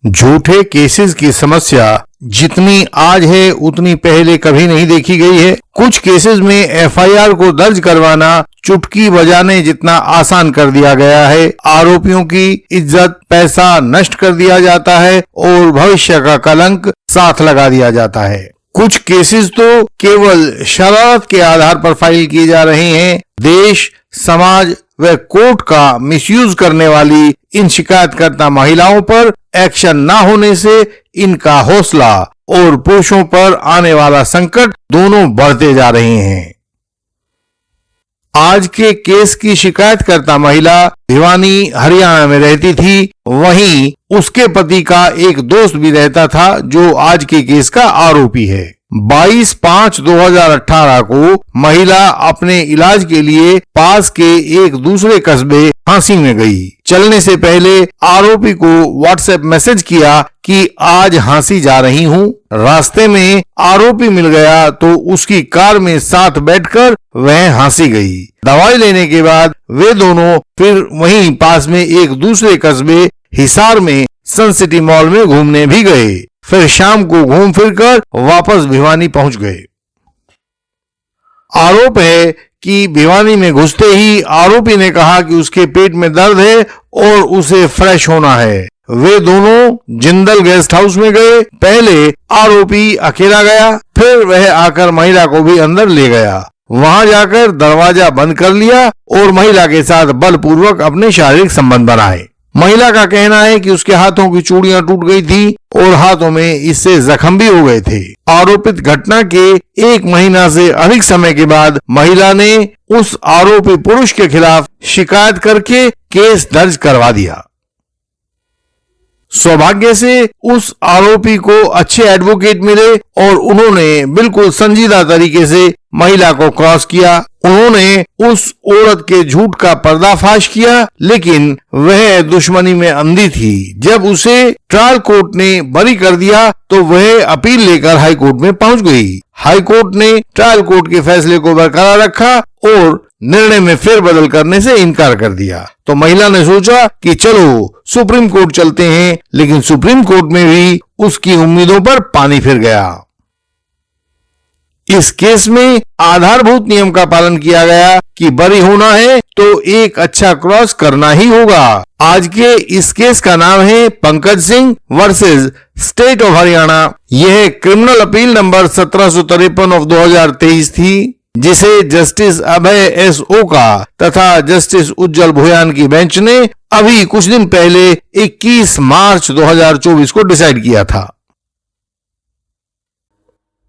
झूठे केसेस की समस्या जितनी आज है उतनी पहले कभी नहीं देखी गई है। कुछ केसेस में एफआईआर को दर्ज करवाना चुटकी बजाने जितना आसान कर दिया गया है। आरोपियों की इज्जत, पैसा नष्ट कर दिया जाता है और भविष्य का कलंक साथ लगा दिया जाता है। कुछ केसेस तो केवल शरारत के आधार पर फाइल किए जा रहे हैं। देश, समाज व कोर्ट का मिसयूज करने वाली इन शिकायतकर्ता महिलाओं पर एक्शन न होने से इनका हौसला और पुरुषों पर आने वाला संकट दोनों बढ़ते जा रहे हैं। आज के केस की शिकायतकर्ता महिला भिवानी, हरियाणा में रहती थी। वहीं उसके पति का एक दोस्त भी रहता था जो आज के केस का आरोपी है। 22/5/2018 को महिला अपने इलाज के लिए पास के एक दूसरे कस्बे झांसी में गई। चलने से पहले आरोपी को व्हाट्सएप मैसेज किया कि आज झांसी जा रही हूँ। रास्ते में आरोपी मिल गया तो उसकी कार में साथ बैठकर वह झांसी गई। दवाई लेने के बाद वे दोनों फिर वहीं पास में एक दूसरे कस्बे हिसार में सन सिटी मॉल में घूमने भी गए। फिर शाम को घूम फिरकर वापस भिवानी पहुंच गए। आरोप है कि भिवानी में घुसते ही आरोपी ने कहा कि उसके पेट में दर्द है और उसे फ्रेश होना है। वे दोनों जिंदल गेस्ट हाउस में गए। पहले आरोपी अकेला गया, फिर वह आकर महिला को भी अंदर ले गया। वहां जाकर दरवाजा बंद कर लिया और महिला के साथ बलपूर्वक अपने शारीरिक संबंध बनाए। महिला का कहना है कि उसके हाथों की चूड़ियां टूट गई थी और हाथों में इससे जख्म भी हो गए थे। आरोपित घटना के 1 महीना से अधिक समय के बाद महिला ने उस आरोपी पुरुष के खिलाफ शिकायत करके केस दर्ज करवा दिया। सौभाग्य से उस आरोपी को अच्छे एडवोकेट मिले और उन्होंने बिल्कुल संजीदा तरीके से महिला को क्रॉस किया। उन्होंने उस औरत के झूठ का पर्दाफाश किया, लेकिन वह दुश्मनी में अंधी थी। जब उसे ट्रायल कोर्ट ने बरी कर दिया तो वह अपील लेकर हाई कोर्ट में पहुंच गई। हाई कोर्ट ने ट्रायल कोर्ट के फैसले को बरकरार रखा और निर्णय में फेरबदल करने से इनकार कर दिया। तो महिला ने सोचा कि चलो सुप्रीम कोर्ट चलते हैं, लेकिन सुप्रीम कोर्ट में भी उसकी उम्मीदों पर पानी फिर गया। इस केस में आधारभूत नियम का पालन किया गया कि बरी होना है तो एक अच्छा क्रॉस करना ही होगा। आज के इस केस का नाम है Pankaj Singh versus state of Haryana. यह क्रिमिनल अपील नंबर 1753/2023 थी, जिसे जस्टिस अभय एस ओका तथा जस्टिस उज्जवल भुयान की बेंच ने अभी कुछ दिन पहले 21 मार्च 2024 को डिसाइड किया था।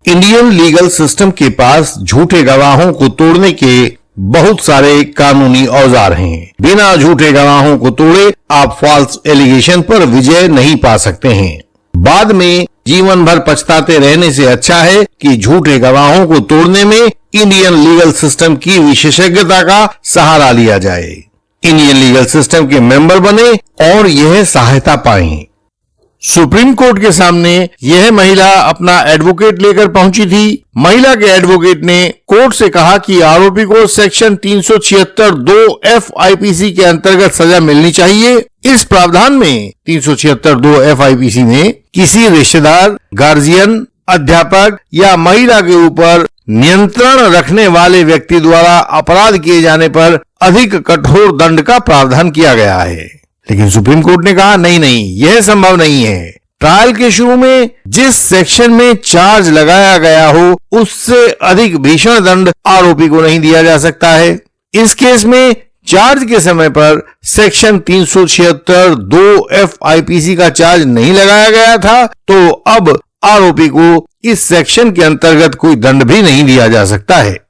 इंडियन लीगल सिस्टम के पास झूठे गवाहों को तोड़ने के बहुत सारे कानूनी औजार हैं। बिना झूठे गवाहों को तोड़े आप फॉल्स एलिगेशन पर विजय नहीं पा सकते हैं। बाद में जीवन भर पछताते रहने से अच्छा है कि झूठे गवाहों को तोड़ने में इंडियन लीगल सिस्टम की विशेषज्ञता का सहारा लिया जाए। इंडियन लीगल सिस्टम के मेंबर बने और यह सहायता पाएं। सुप्रीम कोर्ट के सामने यह महिला अपना एडवोकेट लेकर पहुंची थी। महिला के एडवोकेट ने कोर्ट से कहा कि आरोपी को सेक्शन 376(2) FIPC के अंतर्गत सजा मिलनी चाहिए। इस प्रावधान में 376(2) FIPC में किसी रिश्तेदार, गार्जियन, अध्यापक या महिला के ऊपर नियंत्रण रखने वाले व्यक्ति द्वारा अपराध किए जाने पर अधिक कठोर दंड का प्रावधान किया गया है। लेकिन सुप्रीम कोर्ट ने कहा नहीं, यह संभव नहीं है। ट्रायल के शुरू में जिस सेक्शन में चार्ज लगाया गया हो उससे अधिक भीषण दंड आरोपी को नहीं दिया जा सकता है। इस केस में चार्ज के समय पर सेक्शन 376(2) FIPC का चार्ज नहीं लगाया गया था, तो अब आरोपी को इस सेक्शन के अंतर्गत कोई दंड भी नहीं दिया जा सकता है।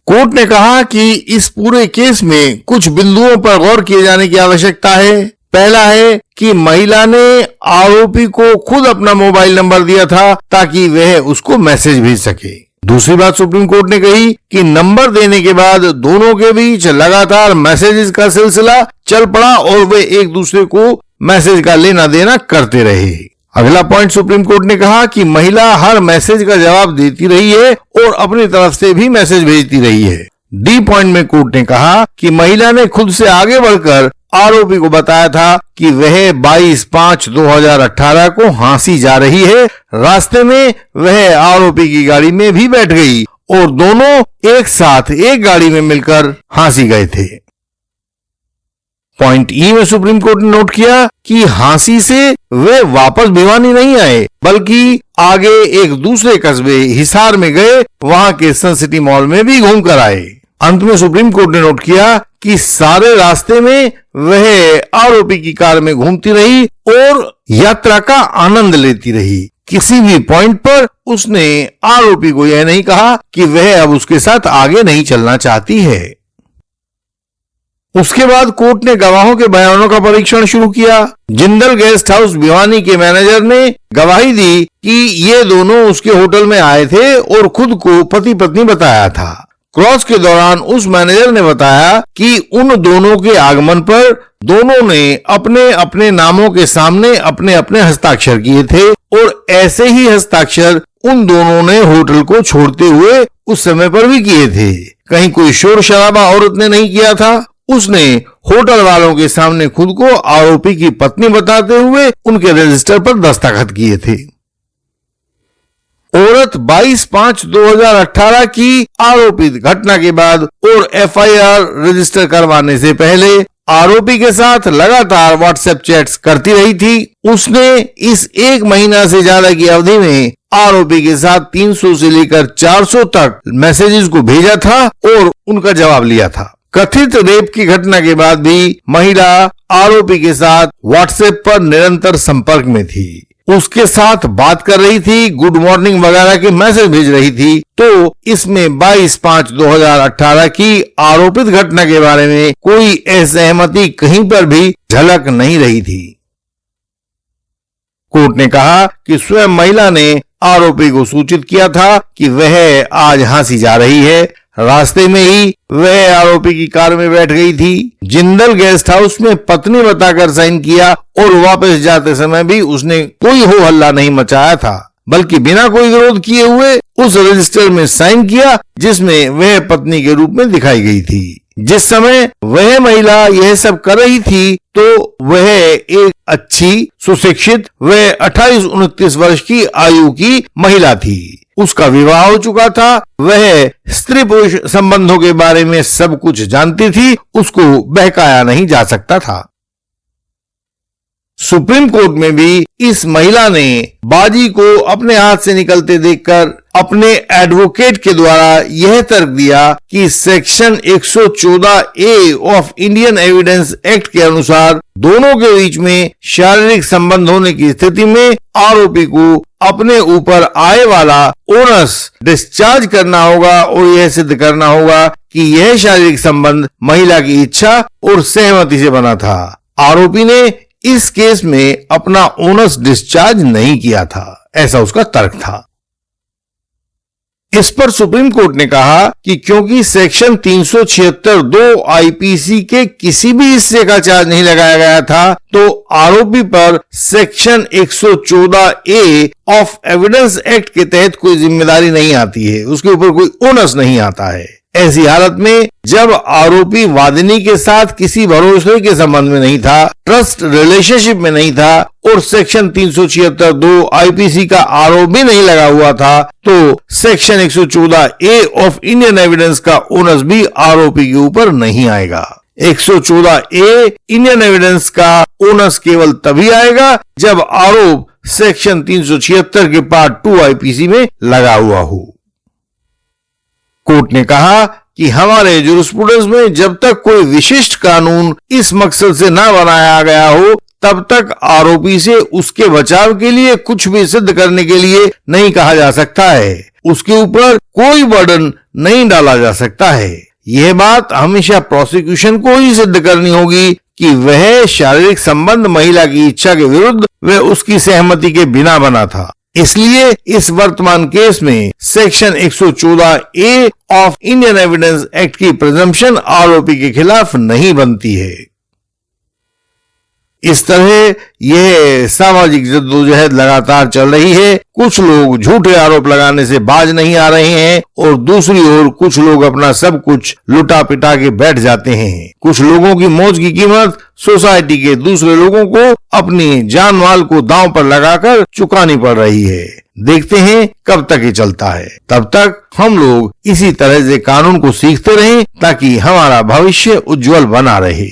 कोर्ट ने कहा कि इस पूरे केस में कुछ बिंदुओं पर गौर किए जाने की आवश्यकता है। पहला है कि महिला ने आरोपी को खुद अपना मोबाइल नंबर दिया था ताकि वह उसको मैसेज भेज सके। दूसरी बात सुप्रीम कोर्ट ने कही कि नंबर देने के बाद दोनों के बीच लगातार मैसेजेस का सिलसिला चल पड़ा और वे एक दूसरे को मैसेज का लेना देना करते रहे। अगला पॉइंट सुप्रीम कोर्ट ने कहा कि महिला हर मैसेज का जवाब देती रही है और अपनी तरफ से भी मैसेज भेजती रही है। डी पॉइंट में कोर्ट ने कहा कि महिला ने खुद से आगे बढ़कर आरोपी को बताया था कि वह 22/5/2018 को हांसी जा रही है। रास्ते में वह आरोपी की गाड़ी में भी बैठ गई और दोनों एक साथ एक गाड़ी में मिलकर हांसी गए थे। पॉइंट ई में सुप्रीम कोर्ट ने नोट किया कि हांसी से वे वापस भिवानी नहीं आए, बल्कि आगे एक दूसरे कस्बे हिसार में गए, वहां के सन सिटी मॉल में भी घूमकर आए। अंत में सुप्रीम कोर्ट ने नोट किया कि सारे रास्ते में वह आरोपी की कार में घूमती रही और यात्रा का आनंद लेती रही। किसी भी पॉइंट पर उसने आरोपी को यह नहीं कहा कि वह अब उसके साथ आगे नहीं चलना चाहती है। उसके बाद कोर्ट ने गवाहों के बयानों का परीक्षण शुरू किया। जिंदल गेस्ट हाउस भिवानी के मैनेजर ने गवाही दी कि ये दोनों उसके होटल में आए थे और खुद को पति पत्नी बताया था। क्रॉस के दौरान उस मैनेजर ने बताया कि उन दोनों के आगमन पर दोनों ने अपने अपने नामों के सामने अपने अपने हस्ताक्षर किए थे और ऐसे ही हस्ताक्षर उन दोनों ने होटल को छोड़ते हुए उस समय पर भी किए थे। कहीं कोई शोर शराबा औरत ने नहीं किया था। उसने होटल वालों के सामने खुद को आरोपी की पत्नी बताते हुए उनके रजिस्टर पर दस्तखत किए थे। औरत 22/5/2018 की आरोपित घटना के बाद और एफआईआर रजिस्टर करवाने से पहले आरोपी के साथ लगातार व्हाट्सएप चैट्स करती रही थी। उसने इस एक महीना से ज्यादा की अवधि में आरोपी के साथ 300 से लेकर 400 तक मैसेजेस को भेजा था और उनका जवाब लिया था। कथित रेप की घटना के बाद भी महिला आरोपी के साथ व्हाट्सएप पर निरंतर संपर्क में थी। उसके साथ बात कर रही थी, गुड मॉर्निंग वगैरह के मैसेज भेज रही थी। तो इसमें 22/5/2018 की आरोपित घटना के बारे में कोई असहमति कहीं पर भी झलक नहीं रही थी। कोर्ट ने कहा कि स्वयं महिला ने आरोपी को सूचित किया था कि वह आज हांसी जा रही है। रास्ते में ही वह आरोपी की कार में बैठ गई थी। जिंदल गेस्ट हाउस में पत्नी बताकर साइन किया और वापस जाते समय भी उसने कोई हो हल्ला नहीं मचाया था, बल्कि बिना कोई विरोध किए हुए उस रजिस्टर में साइन किया जिसमें वह पत्नी के रूप में दिखाई गई थी। जिस समय वह महिला यह सब कर रही थी तो वह एक अच्छी, सुशिक्षित, वह 28-29 वर्ष की आयु की महिला थी। उसका विवाह हो चुका था। वह स्त्री पुरुष संबंधों के बारे में सब कुछ जानती थी। उसको बहकाया नहीं जा सकता था। सुप्रीम कोर्ट में भी इस महिला ने बाजी को अपने हाथ से निकलते देखकर अपने एडवोकेट के द्वारा यह तर्क दिया कि section 114A of Indian evidence act के अनुसार दोनों के बीच में शारीरिक संबंध होने की स्थिति में आरोपी को अपने ऊपर आए वाला ओनस डिस्चार्ज करना होगा और यह सिद्ध करना होगा कि यह शारीरिक संबंध महिला की इच्छा और सहमति से बना था। आरोपी ने इस केस में अपना ओनस डिस्चार्ज नहीं किया था, ऐसा उसका तर्क था। इस पर सुप्रीम कोर्ट ने कहा कि क्योंकि सेक्शन 376(2) आईपीसी के किसी भी हिस्से का चार्ज नहीं लगाया गया था, तो आरोपी पर section 114A of evidence act के तहत कोई जिम्मेदारी नहीं आती है, उसके ऊपर कोई ओनस नहीं आता है। ऐसी हालत में जब आरोपी वादिनी के साथ किसी भरोसे के संबंध में नहीं था, ट्रस्ट रिलेशनशिप में नहीं था और सेक्शन 376(2) आईपीसी का आरोप भी नहीं लगा हुआ था, तो section 114A of Indian evidence का ओनस भी आरोपी के ऊपर नहीं आएगा। 114A इंडियन एविडेंस का ओनस केवल तभी आएगा जब आरोप सेक्शन 376 के पार्ट 2 आईपीसी में लगा हुआ हो। कोर्ट ने कहा कि हमारे जुरिस्प्रूडेंस में जब तक कोई विशिष्ट कानून इस मकसद से न बनाया गया हो, तब तक आरोपी से उसके बचाव के लिए कुछ भी सिद्ध करने के लिए नहीं कहा जा सकता है। उसके ऊपर कोई बर्डन नहीं डाला जा सकता है। यह बात हमेशा प्रोसिक्यूशन को ही सिद्ध करनी होगी कि वह शारीरिक संबंध महिला की इच्छा के विरुद्ध व उसकी सहमति के बिना बना था। इसलिए इस वर्तमान केस में section 114A of Indian evidence act की प्रिजम्पशन आरोपी के खिलाफ नहीं बनती है। इस तरह यह सामाजिक जद्दोजहद लगातार चल रही है। कुछ लोग झूठे आरोप लगाने से बाज नहीं आ रहे हैं और दूसरी ओर कुछ लोग अपना सब कुछ लुटा पिटा के बैठ जाते हैं। कुछ लोगों की मौज की कीमत सोसाइटी के दूसरे लोगों को अपनी जान माल को दांव पर लगाकर चुकानी पड़ रही है। देखते हैं कब तक ये चलता है। तब तक हम लोग इसी तरह से कानून को सीखते रहें ताकि हमारा भविष्य उज्जवल बना रहे।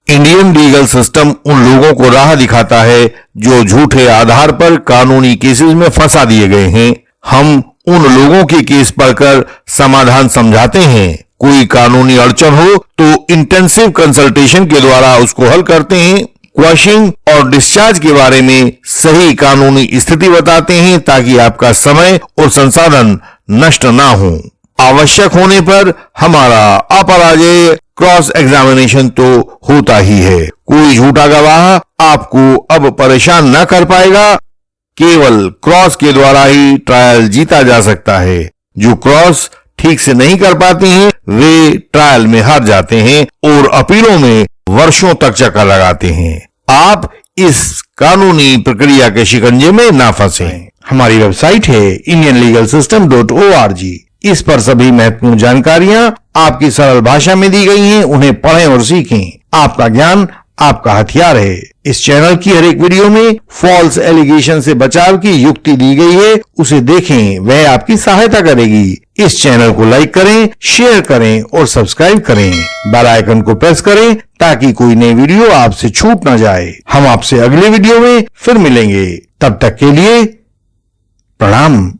इंडियन लीगल सिस्टम उन लोगों को राह दिखाता है जो झूठे आधार पर कानूनी केसेस में फंसा दिए गए हैं। हम उन लोगों के केस पढ़कर समाधान समझाते हैं। कोई कानूनी अड़चन हो तो इंटेंसिव कंसल्टेशन के द्वारा उसको हल करते हैं। क्वॉशिंग और डिस्चार्ज के बारे में सही कानूनी स्थिति बताते हैं ताकि आपका समय और संसाधन नष्ट ना हो। आवश्यक होने पर हमारा अपराजेय क्रॉस एग्जामिनेशन तो होता ही है। कोई झूठा गवाह आपको अब परेशान न कर पाएगा। केवल क्रॉस के द्वारा ही ट्रायल जीता जा सकता है। जो क्रॉस ठीक से नहीं कर पाते हैं वे ट्रायल में हार जाते हैं और अपीलों में वर्षों तक चक्कर लगाते हैं। आप इस कानूनी प्रक्रिया के शिकंजे में ना फंसें। हमारी वेबसाइट है indianlegalsystem.org। इस पर सभी महत्वपूर्ण जानकारियां आपकी सरल भाषा में दी गई हैं। उन्हें पढ़ें और सीखें। आपका ज्ञान आपका हथियार है। इस चैनल की हर एक वीडियो में फॉल्स एलिगेशन से बचाव की युक्ति दी गई है। उसे देखें, वह आपकी सहायता करेगी। इस चैनल को लाइक करें, शेयर करें और सब्सक्राइब करें। बेल आइकन को प्रेस करें ताकि कोई नई वीडियो आपसे छूट ना जाए। हम आपसे अगले वीडियो में फिर मिलेंगे। तब तक के लिए प्रणाम।